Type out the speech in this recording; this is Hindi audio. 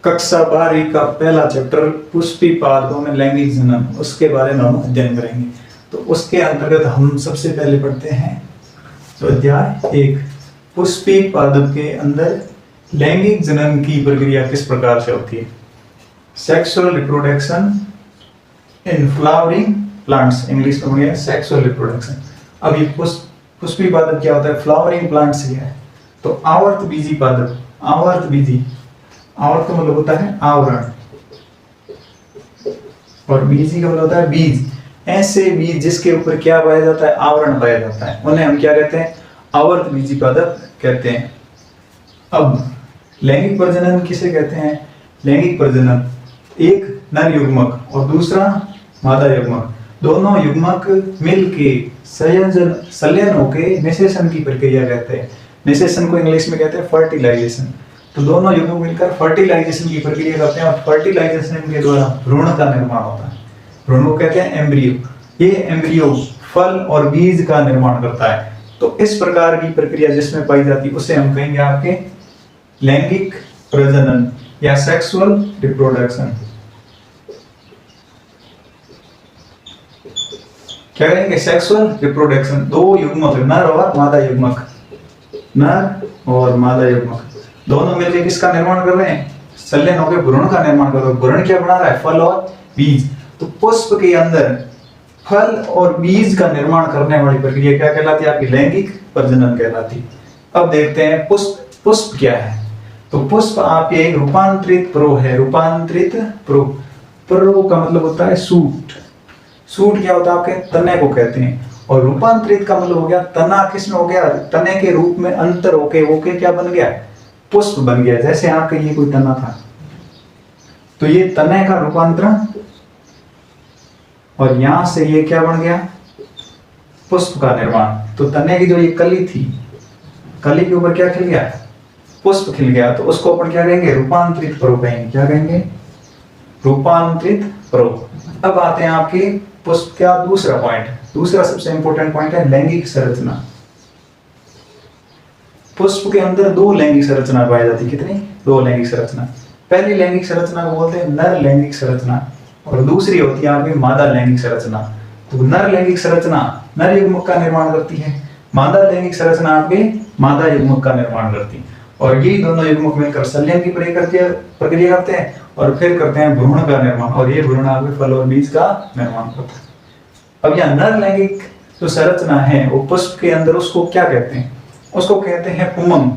कक्षा 12 का पहला चैप्टर पुष्पी पादपों में लैंगिक जनन, उसके बारे में हम अध्ययन करेंगे। तो उसके अंतर्गत हम सबसे पहले पढ़ते हैं तो अध्याय 1, पुष्पी पादप के अंदर लैंगिक जनन की प्रक्रिया किस प्रकार से होती है। Sexual reproduction in flowering plants, English में बोलिए सेक्सुअल रिप्रोडक्शन। अब ये पुष्पी पादप क्या होता है, फ्लावरिंग प्लांट्स ही है। तो आवर्त बीजी पादप, आवर्त बीजी, आवर्त का मतलब होता है आवरण और बीजी का मतलब होता है बीज। ऐसे बीज जिसके ऊपर क्या पाया जाता है, आवरण पाया जाता है, उन्हें हम क्या कहते हैं, आवर्त बीजी पादप कहते हैं। अब लैंगिक प्रजनन किसे कहते हैं, लैंगिक प्रजनन एक नर युग्मक और दूसरा मादा युग्मक, दोनों युग्मक मिलके संलयन होके निषेचन की प्रक्रिया कहते हैं। निषेचन को इंग्लिश में कहते हैं फर्टिलाइजेशन। तो दोनों युग्मक मिलकर फर्टिलाइजेशन की प्रक्रिया करते हैं और फर्टिलाइजेशन के द्वारा भ्रूण का निर्माण होता है। भ्रूण को कहते हैं एम्ब्रियो। ये एम्ब्रियो फल और बीज का निर्माण करता है। तो इस प्रकार की प्रक्रिया जिसमें पाई जाती है उसे हम कहेंगे आपके लैंगिक प्रजनन या सेक्सुअल रिप्रोडक्शन। क्या कहेंगे, सेक्सुअल रिप्रोडक्शन। दो युग्मक, नर और मादा युग्मक, नर और मादा युग्मक दोनों मिलकर किसका निर्माण कर रहे हैं, संलयन होकर भ्रूण का निर्माण कर रहे हैं। भ्रूण क्या बना रहा है, फल और बीज। तो पुष्प के अंदर फल और बीज का निर्माण करने वाली प्रक्रिया क्या कहलाती है, आपकी लैंगिक प्रजनन कहलाती। अब देखते हैं पुष्प, पुष्प क्या है। तो पुष्प आपके एक रूपांतरित प्रो है, रूपांतरित प्रो। प्रो का मतलब होता है सूट। सूट क्या होता है, आपके तने को कहते हैं। और रूपांतरित का मतलब हो गया तना किसमें हो गया, तने के रूप में अंतर होके होके क्या बन गया, पुष्प बन गया। जैसे आपके ये कोई तना था तो ये तने का रूपांतरण और यहां से ये क्या बन गया, पुष्प का निर्माण। तो तने की जो ये कली थी, कली के ऊपर क्या खिल गया, पुष्प खिल गया। तो उसको अपन क्या कहेंगे, रूपांतरित प्रो कहेंगे। क्या कहेंगे, रूपांतरित प्रो। अब आते हैं आपके पुष्प का दूसरा पॉइंट, दूसरा सबसे इंपॉर्टेंट पॉइंट है लैंगिक संरचना। पुष्प के अंदर दो लैंगिक संरचना पाई जाती है। कितनी, दो लैंगिक संरचना। पहली लैंगिक संरचना को बोलते हैं नर लैंगिक संरचना और दूसरी होती है आपकी मादा लैंगिक संरचना। तो नर लैंगिक संरचना नर युग्मक का निर्माण करती है, मादा लैंगिक संरचना आपके मादा युग्मक का निर्माण करती है। और यही दोनों युग्मक मिलकर संलयन की प्रक्रिया करते हैं और फिर करते हैं भ्रूण का निर्माण। और ये भ्रूण आपके फल और बीज का निर्माण करता है। अब यह नर लैंगिक जो संरचना है वो पुष्प के अंदर, उसको क्या कहते हैं, उसको कहते हैं पुमंग।